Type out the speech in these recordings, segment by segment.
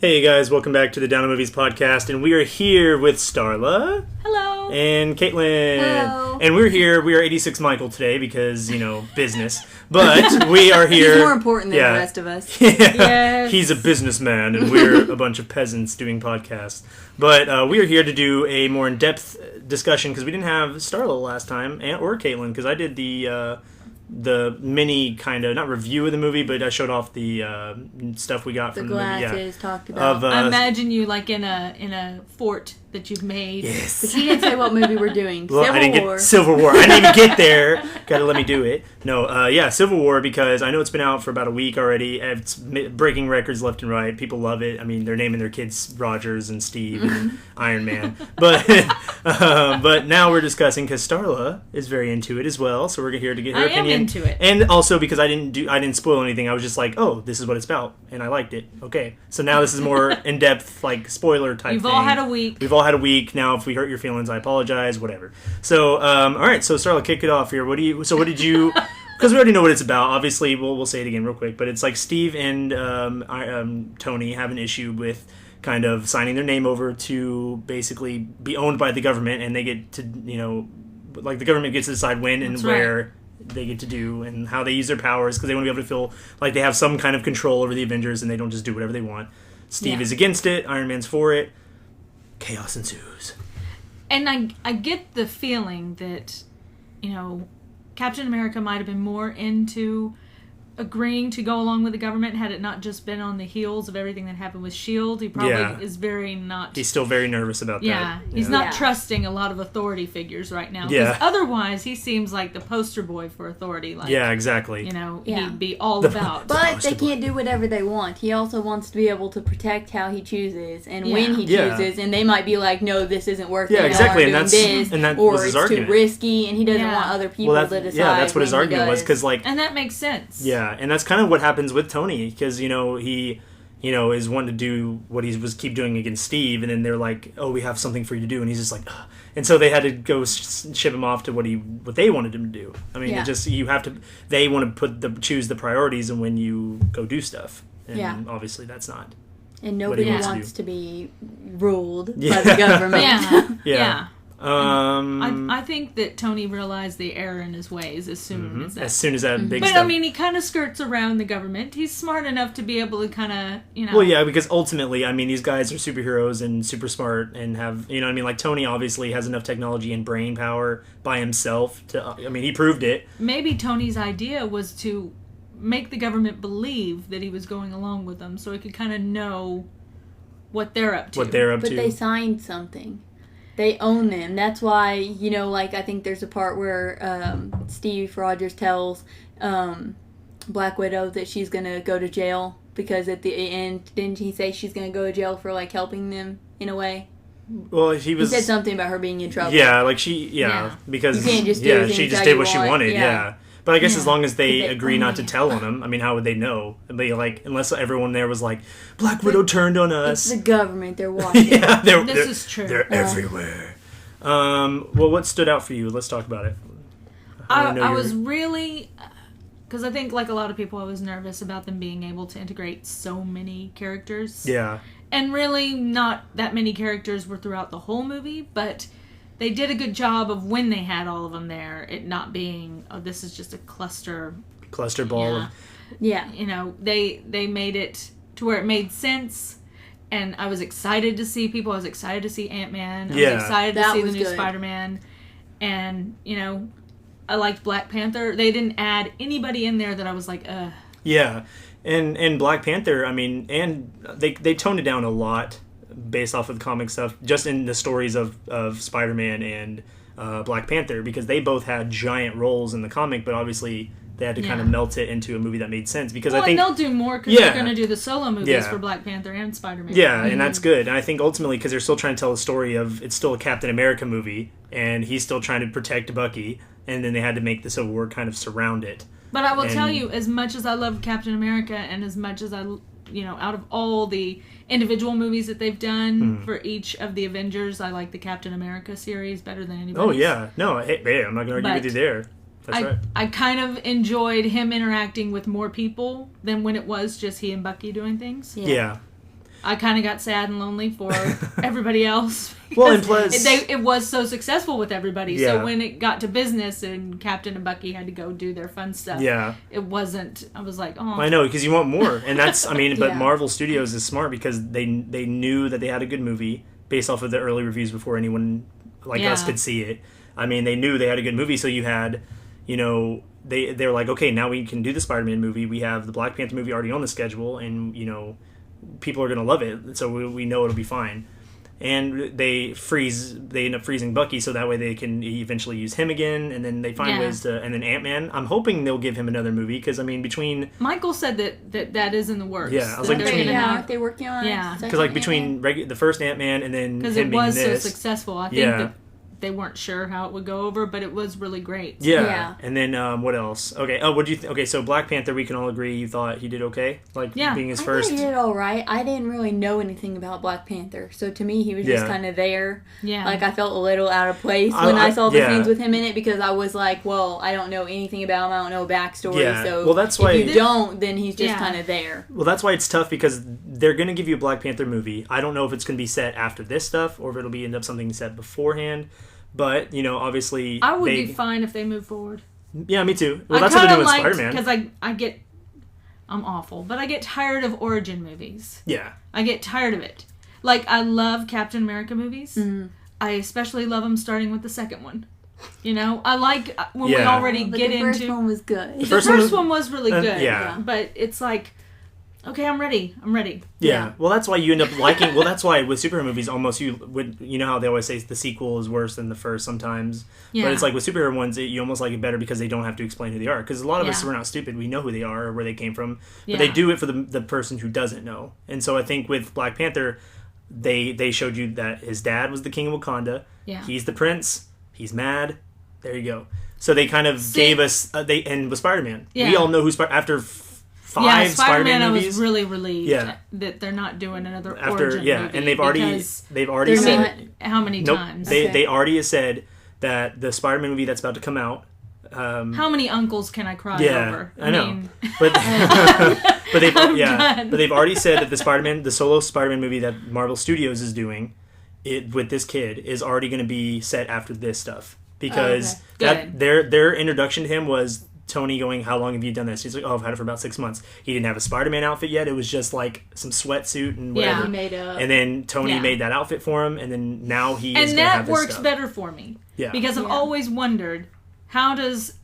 Hey guys, welcome back to the Down on Movies podcast, and we are here with Starla. Hello. And Caitlin. Hello. And we are 86 Michael today because, business. But we are here. He's more important than the rest of us. Yeah. Yes. He's a businessman, and we're a bunch of peasants doing podcasts. But we are here to do a more in-depth discussion because we didn't have Starla last time, or Caitlin, because I did the mini kind of, not review of the movie, but I showed off the stuff we got from the movie. Glasses, talked about. I imagine you like in a fort that you've made. Yes. But he didn't say what movie we're doing. Well, Civil War. I didn't even get there. Gotta let me do it. No, Civil War, because I know it's been out for about a week already. It's breaking records left and right. People love it. I mean, they're naming their kids Rogers and Steve and Iron Man. But but now we're discussing, because Starla is very into it as well, so we're here to get her opinion. I am into it. And also because I didn't spoil anything. I was just like, oh, this is what it's about, and I liked it. Okay, so now this is more in depth, like spoiler type. You've thing. all had a week. We've all had a week. Now, if we hurt your feelings, I apologize. Whatever. So, all right. So, Starla, kick it off here. What did you? Because we already know what it's about. Obviously, we'll say it again real quick. But it's like Steve and Tony have an issue with kind of signing their name over to basically be owned by the government, and they get to like the government gets to decide when and where they get to do and how they use their powers, because they want to be able to feel like they have some kind of control over the Avengers and they don't just do whatever they want. Steve is against it. Iron Man's for it. Chaos ensues. And I get the feeling that, Captain America might have been more into agreeing to go along with the government had it not just been on the heels of everything that happened with S.H.I.E.L.D. He probably is very not... He's still very nervous about that. Yeah, he's not trusting a lot of authority figures right now. Because otherwise, he seems like the poster boy for authority. Like, yeah, exactly. He'd be all about... But they can't do whatever they want. He also wants to be able to protect how he chooses and when he chooses. And they might be like, no, this isn't working. Yeah, exactly. And that was his or argument. too risky, and he doesn't want other people to decide. Yeah, that's what his argument was. And that makes sense. Yeah, and that's kind of what happens with Tony, because he is wanting to do what he was keep doing against Steve, and then they're like, oh, we have something for you to do, and he's just like, ugh. And so they had to go ship him off to what they wanted him to do. I mean, they want to choose the priorities and when you go do stuff, and obviously that's not. And nobody wants to be ruled by the government. Yeah. I think that Tony realized the error in his ways as soon as that big But stuff. I mean, he kind of skirts around the government. He's smart enough to be able to kind of, Well, yeah, because ultimately, I mean, these guys are superheroes and super smart and have, like Tony obviously has enough technology and brain power by himself to, he proved it. Maybe Tony's idea was to make the government believe that he was going along with them so he could kind of know what they're up to. But they signed something. They own them. That's why, I think there's a part where Steve Rogers tells Black Widow that she's going to go to jail, because at the end, didn't he say she's going to go to jail for, helping them in a way? Well, he said something about her being in trouble. Yeah, because you can't just do she just did what she wanted, yeah. But I guess as long as they agree not to tell on him, how would they know? Unless everyone there was like, Black Widow turned on us. It's the government. They're watching. This is true. They're everywhere. Well, what stood out for you? Let's talk about it. I was really... Because I think, like a lot of people, I was nervous about them being able to integrate so many characters. Yeah. And really, not that many characters were throughout the whole movie, but... They did a good job of when they had all of them there, it not being, oh, this is just a cluster ball. Yeah. They made it to where it made sense, and I was excited to see people. I was excited to see Ant-Man. I was excited to see the new Spider-Man. And, I liked Black Panther. They didn't add anybody in there that I was like, ugh. Yeah. And Black Panther, and they toned it down a lot based off of the comic stuff, just in the stories of Spider-Man and Black Panther, because they both had giant roles in the comic, but obviously they had to kind of melt it into a movie that made sense, because I think... and they'll do more, because they're going to do the solo movies for Black Panther and Spider-Man. Yeah, and that's good. And I think ultimately, because they're still trying to tell a story of, it's still a Captain America movie, and he's still trying to protect Bucky, and then they had to make the Civil War kind of surround it. But I will tell you, as much as I love Captain America, and as much as I... out of all the individual movies that they've done for each of the Avengers, I like the Captain America series better than anybody. Oh, yeah. No, hey, I'm not going to argue with you there. That's right. I kind of enjoyed him interacting with more people than when it was just he and Bucky doing things. Yeah. I kind of got sad and lonely for everybody else. Well, and plus... It was so successful with everybody. Yeah. So when it got to business and Captain and Bucky had to go do their fun stuff, it wasn't... I was like, oh. I know, because you want more. And that's, I mean, but Yeah. Marvel Studios is smart because they knew that they had a good movie based off of the early reviews before anyone like us could see it. I mean, they knew they had a good movie, so you had, you know... They're like, okay, now we can do the Spider-Man movie. We have the Black Panther movie already on the schedule, and, you know, people are going to love it, so we know it'll be fine. And they end up freezing Bucky, so that way they can eventually use him again, and then they find ways to... And then Ant-Man, I'm hoping they'll give him another movie, because, I mean, between... Michael said that is in the works. Yeah, I was like, between... aren't they working on it? Yeah. Because, like, between the first Ant-Man and then because him it being was this... so successful. I think that they weren't sure how it would go over, but it was really great. Yeah. And then what else? Okay. Oh, what do you think? Okay, so Black Panther, we can all agree you thought he did okay, like being his first. I thought he did all right. I didn't really know anything about Black Panther, so to me he was just kind of there. Yeah. Like I felt a little out of place when I saw the scenes with him in it because I was like, well, I don't know anything about him. I don't know backstory. Yeah. So well, that's why if you don't, then he's just kind of there. Well, that's why it's tough because they're going to give you a Black Panther movie. I don't know if it's going to be set after this stuff or if it'll be end up something set beforehand. But, you know, obviously... I would be fine if they move forward. Yeah, me too. Well, that's what they're doing with Spider-Man. Because I'm awful, but I get tired of origin movies. Yeah. I get tired of it. Like, I love Captain America movies. Mm-hmm. I especially love them starting with the second one. You know? I like when we already get into... the first one was good. The first one was really good. Yeah. But it's like... Okay, I'm ready. Yeah. Well, that's why you end up liking... Well, that's why with superhero movies, almost you would... You know how they always say the sequel is worse than the first sometimes? Yeah. But it's like with superhero ones, you almost like it better because they don't have to explain who they are. Because a lot of us, we're not stupid. We know who they are or where they came from. But they do it for the person who doesn't know. And so I think with Black Panther, they showed you that his dad was the king of Wakanda. Yeah. He's the prince. He's mad. There you go. So they kind of gave us... and with Spider-Man. Yeah. We all know who After... Five Spider-Man movies. I was really relieved that they're not doing another origin movie. And they've already said how many times they already said that the Spider-Man movie that's about to come out. How many uncles can I cry over? I know, but they've already said that the solo Spider-Man movie that Marvel Studios is doing, with this kid is already going to be set after this stuff because their introduction to him was. Tony going, how long have you done this? He's like, oh, I've had it for about 6 months. He didn't have a Spider-Man outfit yet. It was just like some sweatsuit and whatever. Yeah, he made up. And then Tony made that outfit for him, and then now he is going to have this works stuff. Better for me. Yeah. Because I've always wondered, how does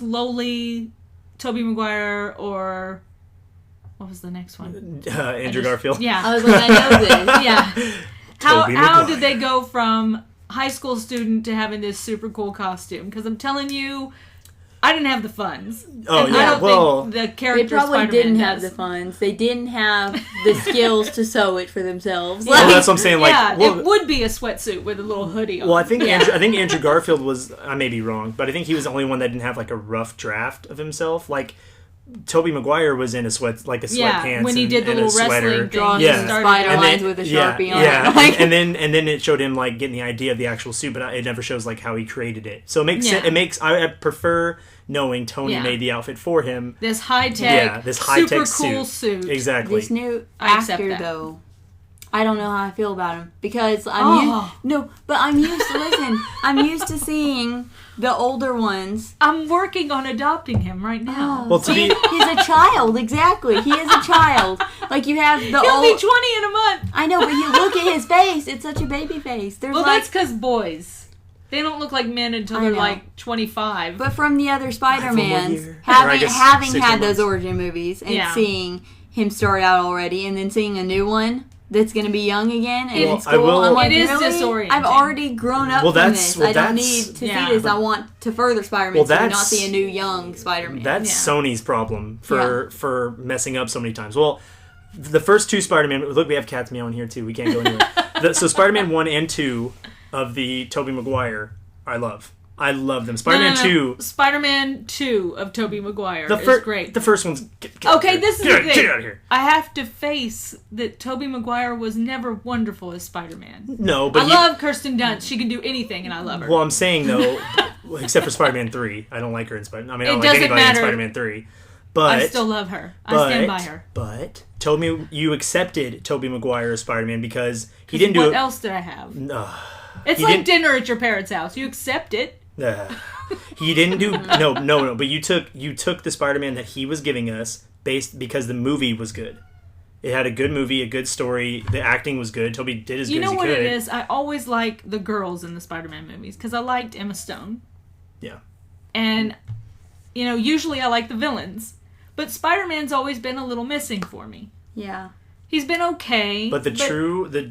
lowly Tobey Maguire or what was the next one? Andrew Garfield. Yeah. I was like, I know this. Yeah. How did they go from high school student to having this super cool costume? Because I'm telling you, I didn't have the funds. Oh, and yeah. I don't think the character they probably Spider-Man didn't does. have the funds. They didn't have the skills to sew it for themselves. Well, that's what I'm saying. Like, it would be a sweatsuit with a little hoodie on. Well, I think Andrew Garfield was. I may be wrong, but I think he was the only one that didn't have like a rough draft of himself. Like Tobey Maguire was in a sweatpants. When he did the little wrestling drawing spider lines with a Sharpie on it. and then it showed him like getting the idea of the actual suit, but it never shows like how he created it. So it makes sense. It makes I prefer knowing Tony made the outfit for him. This high-tech, super cool suit. Exactly. This new actor, though, I don't know how I feel about him because I'm used to seeing the older ones. I'm working on adopting him right now. Well, he's a child. Exactly, he is a child. Like you have the He'll be 20 in a month. I know, but you look at his face; it's such a baby face. That's because boys. They don't look like men until they're like 25. But from the other Spider-Mans, having had those origin movies and seeing him start out already, and then seeing a new one that's going to be young again and in school, I'm like, it is disorienting. I've already grown up from this. I don't need to see this. I want to further Spider-Man, so not see a new young Spider-Man. That's Sony's problem for messing up so many times. Well, the first two Spider-Man... Look, we have cats meowing here, too. We can't go anywhere. So Spider-Man 1 and 2... of the Tobey Maguire, I love them. Spider-Man 2... Spider-Man 2 of Tobey Maguire is great. The first one's... This is the thing. Get out of here. I have to face that Tobey Maguire was never wonderful as Spider-Man. No, but... I love Kirsten Dunst. She can do anything, and I love her. Well, I'm saying, though, except for Spider-Man 3. I don't like her in Spider-Man. I mean, I don't like anybody in Spider-Man 3. But I still love her. I stand by her. But you accepted Tobey Maguire as Spider-Man because he didn't do it. What else did I have? It's like dinner at your parents' house. You accept it. He didn't do no. But you took the Spider-Man that he was giving us because the movie was good. It had a good movie, a good story. The acting was good. Tobey did as good as he could. You know what it is? I always like the girls in the Spider-Man movies because I liked Emma Stone. Yeah. And usually I like the villains. But Spider-Man's always been a little missing for me. Yeah. He's been okay. But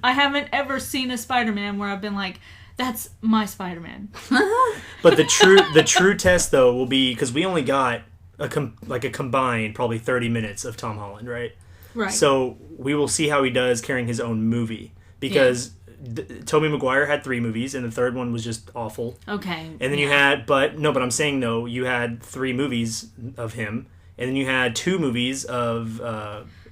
I haven't ever seen a Spider-Man where I've been like, that's my Spider-Man. But the true test, though, will be... Because we only got a combined probably 30 minutes of Tom Holland, right? Right. So we will see how he does carrying his own movie. Because Tobey Maguire had 3 movies, and the third one was just awful. Okay. And then you had... But I'm saying, though, you had 3 movies of him... And then you had 2 movies of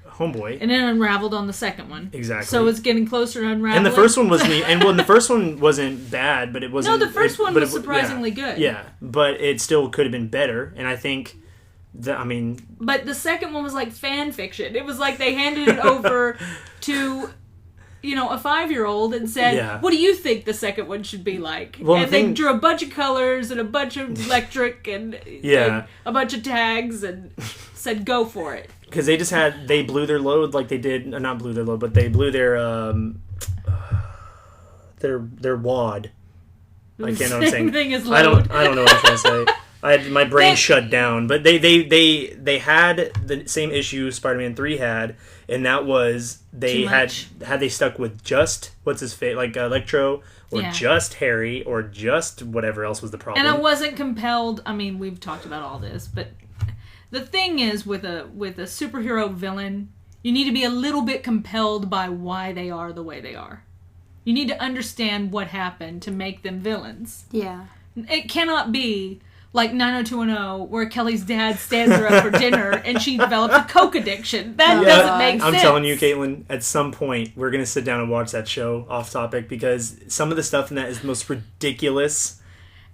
Homeboy. And then unraveled on the second one. Exactly. So it's getting closer to unraveling. And the first one wasn't... the first one wasn't bad, but it wasn't... No, the first one was surprisingly good. Yeah, but it still could have been better. And I think... But the second one was like fan fiction. It was like they handed it over to... a 5-year-old and said, what do you think the second one should be like? Well, they drew a bunch of colors and a bunch of electric and a bunch of tags and said, go for it. Because they blew their load like they did, not blew their load, but they blew their wad. I can't know what I'm saying. Thing as load. I don't know what I'm trying to say. My brain shut down. But they had the same issue Spider-Man 3 had, and that was they had they stuck with just what's his face, like Electro, or just Harry, or just whatever else was the problem. And I wasn't compelled. I mean, we've talked about all this, but the thing is with a superhero villain, you need to be a little bit compelled by why they are the way they are. You need to understand what happened to make them villains. Yeah. It cannot be like 90210, where Kelly's dad stands her up for dinner and she develops a coke addiction. That doesn't make sense. I'm telling you, Caitlin, at some point, we're going to sit down and watch that show off topic because some of the stuff in that is the most ridiculous.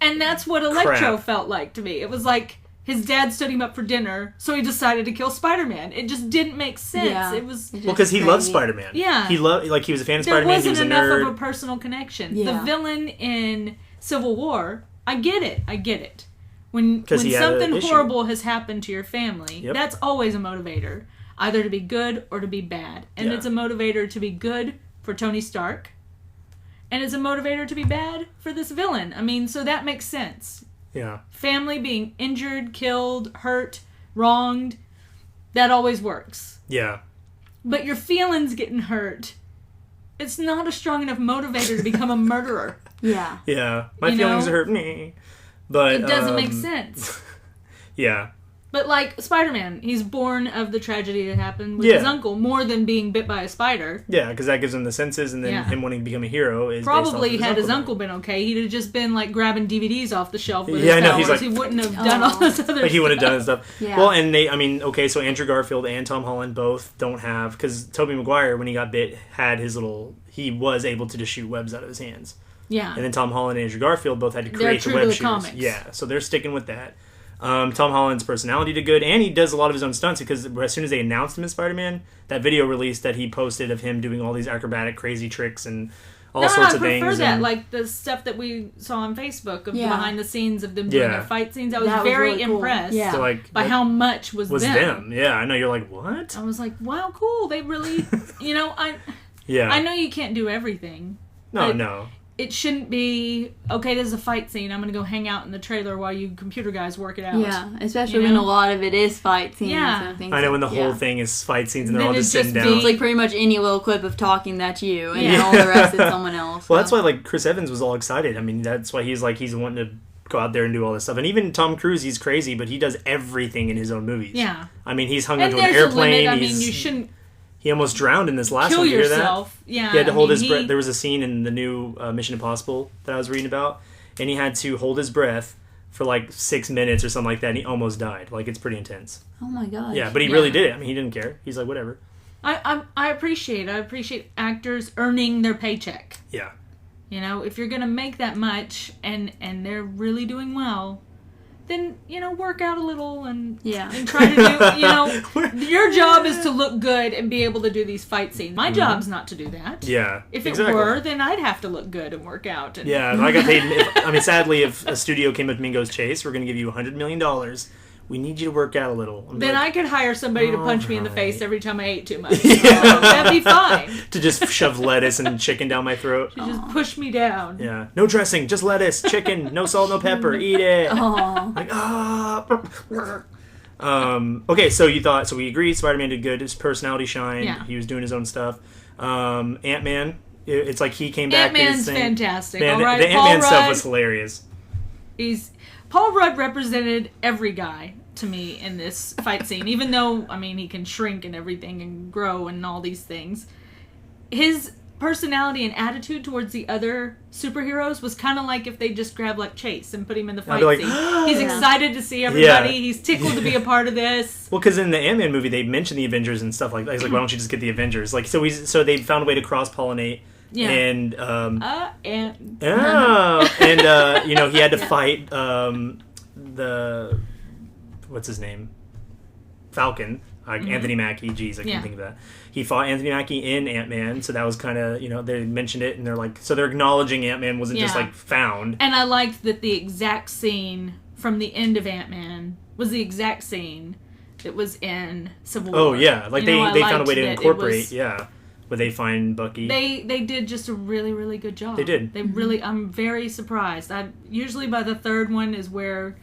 And that's what Electro felt like to me. It was like his dad stood him up for dinner, so he decided to kill Spider-Man. It just didn't make sense. Yeah, it was because he loved Spider-Man. Yeah. He was a fan of Spider-Man. He was a nerd. There wasn't enough of a personal connection. Yeah. The villain in Civil War, I get it. When something horrible has happened to your family, that's always a motivator. Either to be good or to be bad. And it's a motivator to be good for Tony Stark. And it's a motivator to be bad for this villain. I mean, so that makes sense. Yeah. Family being injured, killed, hurt, wronged, that always works. Yeah. But your feelings getting hurt, it's not a strong enough motivator to become a murderer. Yeah. Yeah. My feelings hurt me. But it doesn't make sense. Yeah. But like Spider-Man, he's born of the tragedy that happened with his uncle more than being bit by a spider. Yeah, because that gives him the senses, and then him wanting to become a hero is probably based off had his uncle been okay, he'd have just been like grabbing DVDs off the shelf with his powers. Like, he wouldn't have done all this other stuff. He would have done stuff. Yeah. Well, and so Andrew Garfield and Tom Holland both don't have, because Tobey Maguire, when he got bit, had he was able to just shoot webs out of his hands. Yeah. And then Tom Holland and Andrew Garfield both had to create the web shooters. Comics. Yeah, so they're sticking with that. Tom Holland's personality did good, and he does a lot of his own stunts, because as soon as they announced him as Spider-Man, that video released that he posted of him doing all these acrobatic crazy tricks and sorts of things. I prefer that, like the stuff that we saw on Facebook of the behind the scenes of them doing their fight scenes. I was very really impressed by how much was them. Yeah, I know, you're like, what? I was like, wow, cool. They really, I know you can't do everything. No. It shouldn't be, okay, this is a fight scene, I'm going to go hang out in the trailer while you computer guys work it out. Yeah, especially when a lot of it is fight scenes. Yeah. And things I know, when the whole thing is fight scenes and they're all just sitting down. It's like pretty much any little clip of talking that's you, and all the rest is someone else. Well, that's why like Chris Evans was all excited. I mean, that's why he's wanting to go out there and do all this stuff. And even Tom Cruise, he's crazy, but he does everything in his own movies. Yeah. I mean, he's hung onto an airplane. I mean, you shouldn't... He almost drowned in this last Kill one. Did you hear yourself. that? Yeah. He had to hold his breath. There was a scene in the new Mission Impossible that I was reading about, and he had to hold his breath for like 6 minutes or something like that, and he almost died. Like, it's pretty intense. Oh my gosh. Yeah, but he really did it. I mean, he didn't care. He's like, whatever. I appreciate actors earning their paycheck. Yeah. If you're gonna make that much and they're really doing well, then, work out a little and try to do, your job is to look good and be able to do these fight scenes. My job's not to do that. Yeah. If it were, then I'd have to look good and work out. And yeah, I got paid. Sadly, if a studio came up to me and goes, Chase, we're going to give you $100 million. We need you to work out a little. Then I could hire somebody to punch me in the face every time I ate too much. So that'd be fine. To just shove lettuce and chicken down my throat. To just push me down. Yeah. No dressing, just lettuce, chicken, no salt, no pepper. Eat it. Like, okay, so we agree Spider-Man did good. His personality shined. Yeah. He was doing his own stuff. Ant-Man, it's like he came back. Ant-Man's fantastic. Man, all right, the Ant-Man stuff was hilarious. Paul Rudd represented every guy to me in this fight scene, even though, he can shrink and everything and grow and all these things. His personality and attitude towards the other superheroes was kind of like if they just grabbed like Chase and put him in the fight scene. He's excited to see everybody. Yeah. He's tickled to be a part of this. Well, because in the Ant-Man movie, they mentioned the Avengers and stuff like that. He's like, why don't you just get the Avengers? Like, so they found a way to cross-pollinate. Yeah. And he had to fight what's his name? Falcon. Anthony Mackie. Jeez, I can't think of that. He fought Anthony Mackie in Ant-Man, so that was kind of, they mentioned it, and they're like, so they're acknowledging Ant-Man wasn't just like found. And I liked that the exact scene from the end of Ant-Man was the exact scene that was in Civil War. Oh yeah, like they found a way to incorporate, where they find Bucky. They did just a really, really good job. They did. They really, I'm very surprised. Usually by the third one is where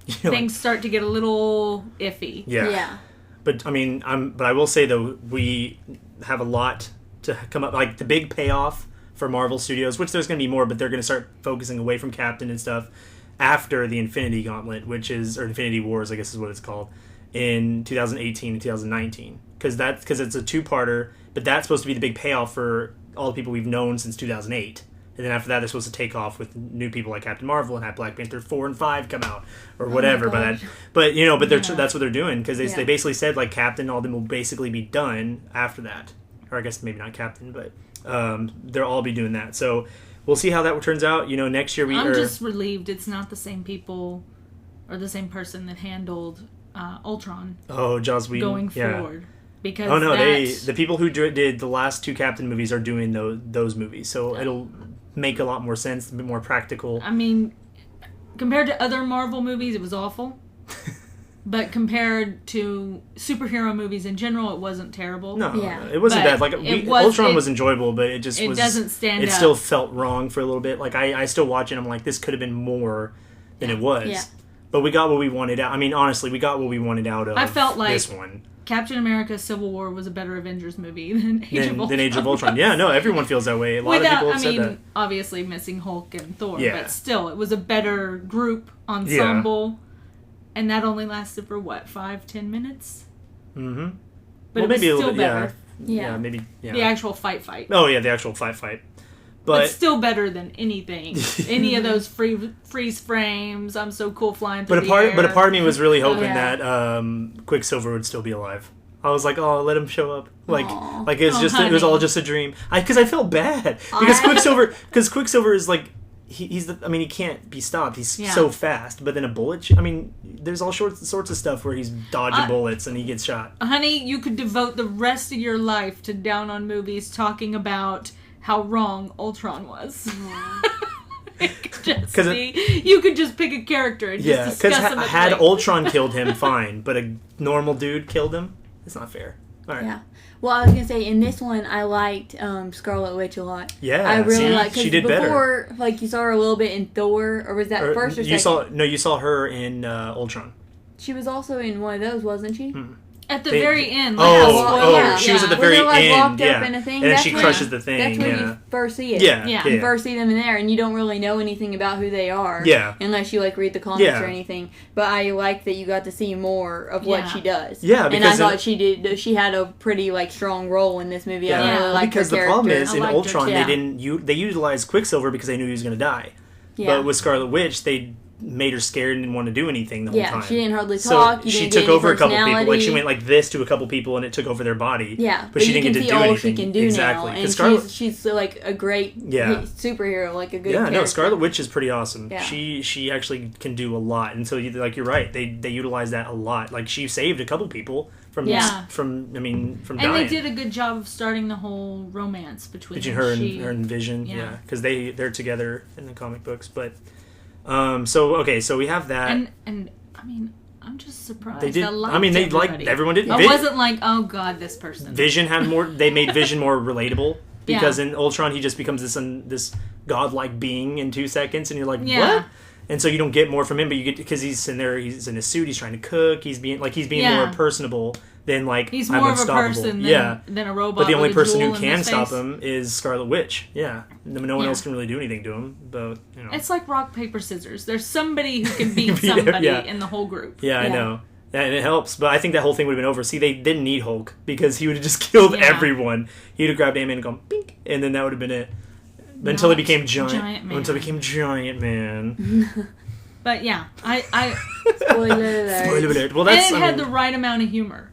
things start to get a little iffy. Yeah. But I will say though, we have a lot to come up, like the big payoff for Marvel Studios, which there's going to be more, but they're going to start focusing away from Captain and stuff after the Infinity Gauntlet, or Infinity Wars, I guess is what it's called, in 2018 and 2019. Because it's a two-parter, but that's supposed to be the big payoff for all the people we've known since 2008. And then after that, they're supposed to take off with new people like Captain Marvel and have Black Panther 4 and 5 come out or whatever. But that's what they're doing, because they basically said like Captain, all of them will basically be done after that. Or I guess maybe not Captain, but they'll all be doing that. So we'll see how that turns out. Next year I'm just relieved it's not the same people or the same person that handled Ultron. Oh, Joss Whedon. Going forward. Because the people who did the last two Captain movies are doing those movies, so it'll make a lot more sense, a bit more practical. Compared to other Marvel movies, it was awful. But compared to superhero movies in general, it wasn't terrible. No, it wasn't bad. Like Ultron was enjoyable, but it doesn't stand out. It still felt wrong for a little bit. Like I still watch it, I'm like, this could have been more than it was. Yeah. But we got what we wanted out. Honestly, we got what we wanted out of. I felt like this one. Captain America: Civil War was a better Avengers movie than Age of Ultron. Yeah, no, everyone feels that way. A lot of people have said that. Obviously missing Hulk and Thor, but still, it was a better group ensemble, and that only lasted for 5-10 minutes. Mm-hmm. But it was maybe still better. Yeah, maybe. Yeah. The actual fight. Oh yeah, the actual fight. But still better than anything. Any of those freeze frames. I'm so cool flying through the air. But a part of me was really hoping that Quicksilver would still be alive. I was like, oh, let him show up. Like it's it was all just a dream. Because I felt bad because Quicksilver is like he can't be stopped. He's so fast. But then a bullet. There's all sorts of stuff where he's dodging bullets and he gets shot. Honey, you could devote the rest of your life to Down on Movies talking about how wrong Ultron was. You could just pick a character and just discuss him. Had Ultron killed him, fine, but a normal dude killed him? It's not fair. All right. Yeah. Well, I was going to say, in this one, I liked Scarlet Witch a lot. Yeah. I really liked, she did before, better. You saw her a little bit in Thor, or was that first or second? You saw her in Ultron. She was also in one of those, wasn't she? At the very end. She was at the very end. Locked up in a thing. And then she crushes the thing. That's when you first see it. Yeah. You first see them in there, and you don't really know anything about who they are. Yeah. Unless you read the comics or anything. But I like that you got to see more of what she does. Yeah, because and I thought she had a pretty strong role in this movie. I really liked because her the character. problem is in Ultron they utilized Quicksilver because they knew he was going to die. Yeah. But with Scarlet Witch, they made her scared and didn't want to do anything the whole time. Yeah, she didn't hardly talk. So she took over a couple people. Like, she went like this to a couple people, and it took over their body. Yeah, but she didn't get to do anything. She can do exactly. now, and Scarlet, she's like a great superhero, like a good character. No, Scarlet Witch is pretty awesome. Yeah. She actually can do a lot, and so like you're right, they utilize that a lot. Like, she saved a couple people from dying. And they did a good job of starting the whole romance between her and Vision. Yeah, because they're together in the comic books, but. So we have that, and I mean, I'm just surprised. They did. Everyone did. I wasn't like, oh god, this person. Vision had more. They made Vision more relatable because in Ultron he just becomes this godlike being in 2 seconds, and you're like, what? And so you don't get more from him, but you get because he's in there. He's in a suit. He's trying to cook. He's being more personable. Then like he's more of a person than a robot. But the only person who can stop him is Scarlet Witch. Yeah, no one else can really do anything to him. But it's like rock paper scissors. There's somebody who can beat somebody in the whole group. Yeah, I know. And it helps, but I think that whole thing would have been over. See, they didn't need Hulk because he would have just killed everyone. He'd have grabbed Ant-Man and gone bink, and then that would have been it. But until he became Giant Man. Until he became Giant Man. But yeah, Spoiler alert. Well, and it had the right amount of humor.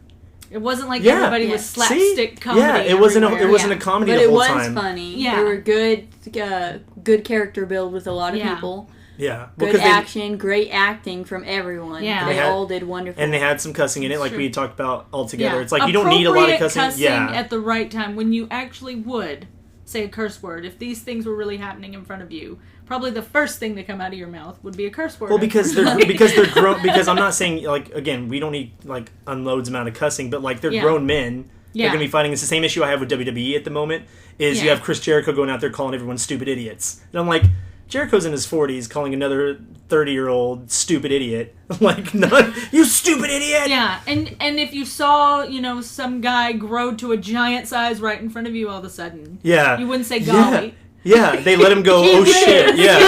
It wasn't like everybody was slapstick comedy. Yeah, it wasn't a comedy the whole time. But it was funny. Yeah. There were good character build with a lot of people. Yeah. Good action, great acting from everyone. Yeah. They all did wonderful. And they had some cussing in it, like we talked about all together. Yeah. It's like you don't need a lot of cussing. At the right time, when you actually would say a curse word. If these things were really happening in front of you, probably the first thing to come out of your mouth would be a curse word. Well, because they're grown. Because I'm not saying, like, again, we don't need like unloads amount of cussing, but like they're grown men. They're going to be fighting. It's the same issue I have with WWE at the moment. Is you have Chris Jericho going out there calling everyone stupid idiots, and I'm like, Jericho's in his 40s calling another 30-year-old stupid idiot. Like, you stupid idiot! Yeah, and if you saw, some guy grow to a giant size right in front of you all of a sudden, you wouldn't say golly. Yeah, they let him go, oh shit. Yeah.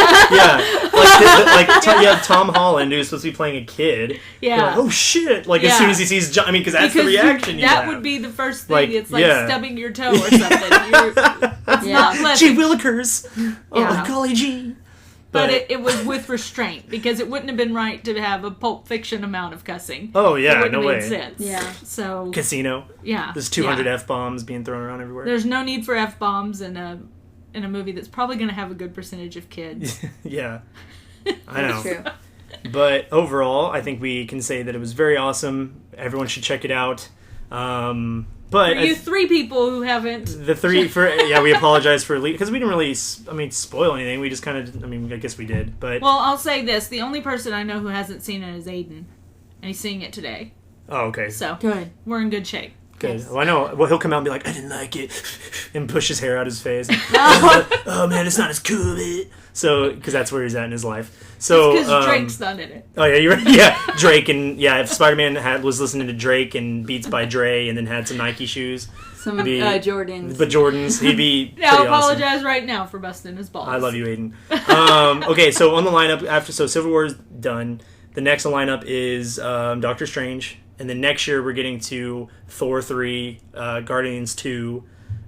Like Tom Holland, who's supposed to be playing a kid. Yeah. Like, oh shit. Like, as soon as he sees John, because that's the reaction you have. That would be the first thing. It's like stubbing your toe or something. It's not pleasant. Gee Willikers. Oh, golly gee. But it was with restraint, because it wouldn't have been right to have a Pulp Fiction amount of cussing. Oh, yeah, no way. It wouldn't have made sense. Yeah. So, Casino. Yeah. There's 200 F-bombs being thrown around everywhere. There's no need for F-bombs in a movie that's probably going to have a good percentage of kids. Yeah. I know. That's true. But overall, I think we can say that it was very awesome. Everyone should check it out. But for you three people who haven't... we apologize for... Because we didn't really, spoil anything. We just kind of... I guess we did, but... Well, I'll say this. The only person I know who hasn't seen it is Aiden. And he's seeing it today. Oh, okay. So, good. We're in good shape. Good. Yes. Well, I know. Well, he'll come out and be like, I didn't like it. And push his hair out his face. Oh, man, it's not as cool. So, because that's where he's at in his life. So, because Drake's done in it. Oh, yeah, you're right. Yeah, Drake. And, if Spider-Man was listening to Drake and Beats by Dre and then had some Nike shoes. Some Jordans. But Jordans, he'd be I'll apologize right now for busting his balls. I love you, Aiden. Okay, so on the lineup, Civil War is done. The next lineup is Doctor Strange. And then next year we're getting to Thor 3, Guardians 2,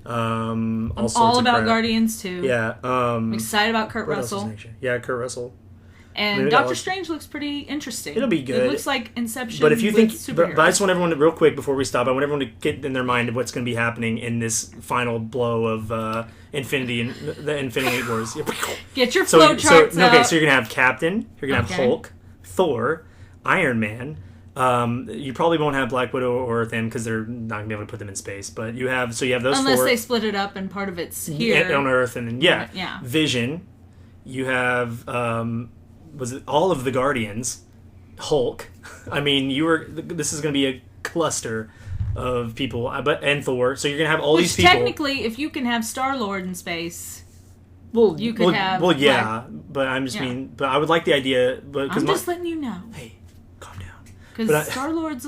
all sorts of crap. Guardians 2. Yeah. I'm excited about Kurt Russell. Yeah, Kurt Russell. And Doctor Strange looks pretty interesting. It'll be good. It looks like Inception. But if you think, but I just want everyone to, real quick before we stop, I want everyone to get in their mind of what's going to be happening in this final blow of Infinity and the Infinity Wars. Get your flowcharts out. Okay, so you're going to have Captain, you're going to have Hulk, Thor, Iron Man. You probably won't have Black Widow or Earth M because they're not gonna be able to put them in space. But you have those unless four. They split it up and part of it's here on Earth, and then Vision. You have was it all of the Guardians, Hulk. This is gonna be a cluster of people, and Thor. So you're gonna have all these people. Technically, if you can have Star-Lord in space. You could have. Well, yeah, but I'm just but I would like the idea. But I'm just letting you know. Hey. Because Star-Lord's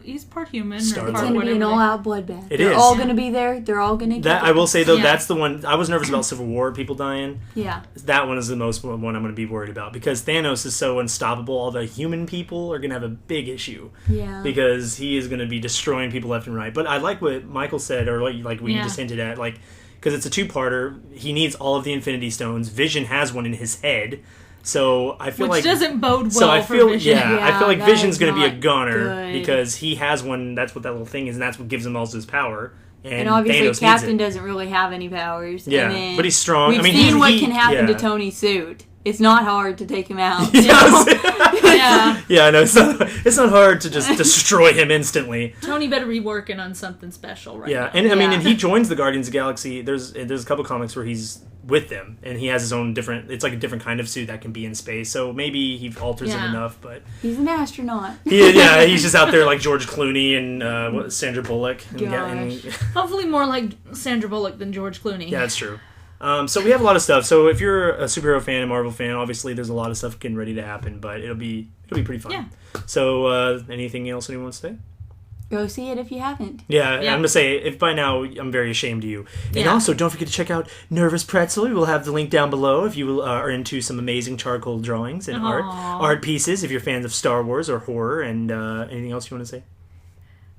he's part human. It's going to be an all-out bloodbath. They're all going to be there. They're all going to get that. I will say, though, that's the one... I was nervous about Civil War, people dying. Yeah. That one is the most one I'm going to be worried about. Because Thanos is so unstoppable, all the human people are going to have a big issue. Yeah. Because he is going to be destroying people left and right. But I like what Michael said, or like we just hinted at, because it's a two-parter. He needs all of the Infinity Stones. Vision has one in his head. So I feel Which doesn't bode well so I feel, for Vision. I feel like that Vision's is going to be a not goner good. because he has one. That's what that little thing is, and that's what gives him all his power. And obviously, Thanos Captain needs it. doesn't really have any powers. Yeah, and then but he's strong. We've I mean, seen what he can happen to yeah. Tony's suit. It's not hard to take him out. Yeah. Yeah, no, it's not hard to just destroy him instantly. Tony better be working on something special right Yeah, now. and I mean, Yeah. and he joins the Guardians of the Galaxy. There's a couple comics where he's with them, and he has his own different. It's like a different kind of suit that can be in space. So maybe he alters it Yeah. enough, but He's an astronaut. he's just out there like George Clooney and Sandra Bullock. And, Gosh. Hopefully more like Sandra Bullock than George Clooney. yeah, that's true. So we have a lot of stuff. So if you're a superhero fan, a Marvel fan, obviously there's a lot of stuff getting ready to happen, but it'll be pretty fun. Yeah. So anything else anyone wants to say? Go see it if you haven't. Yeah, Yeah. I'm gonna say if by now I'm very ashamed of you. And Yeah. also don't forget to check out Nervous Pretzel. We will have the link down below if you are into some amazing charcoal drawings and Aw. art pieces. If you're fans of Star Wars or horror, and anything else you want to say?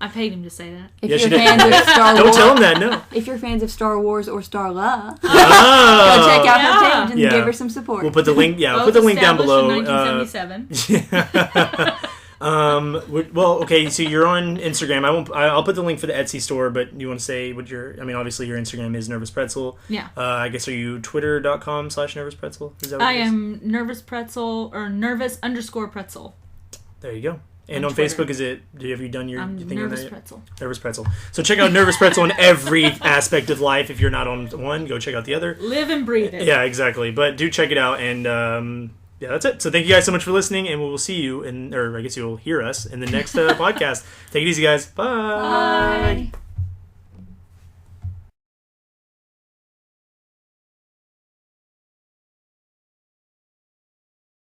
I paid him to say that. If Yes, you're you did. fans of Star Don't Wars, tell them that. No. if you're fans of Star Wars or Starla, go Oh. check out her Yeah. page and Yeah. give her some support. We'll put the link. Yeah, we'll Both put the link down below. established in 1977. Well, okay. So you're on Instagram. I'll put the link for the Etsy store. But you want to say what your? I mean, obviously your Instagram is Nervous Pretzel. Yeah. I guess are you Twitter.com/Nervous Pretzel? Is that what I it is? am Nervous Pretzel or Nervous_Pretzel. There you go. And On on Twitter. Facebook, have you done your I'm thing on Nervous that? Pretzel. Nervous Pretzel. So check out Nervous Pretzel in every aspect of life. If you're not on one, go check out the other. Live and breathe it. Yeah, exactly. But do check it out. And yeah, that's it. So thank you guys so much for listening. And we will see you, or I guess you'll hear us in the next podcast. Take it easy, guys. Bye. Bye.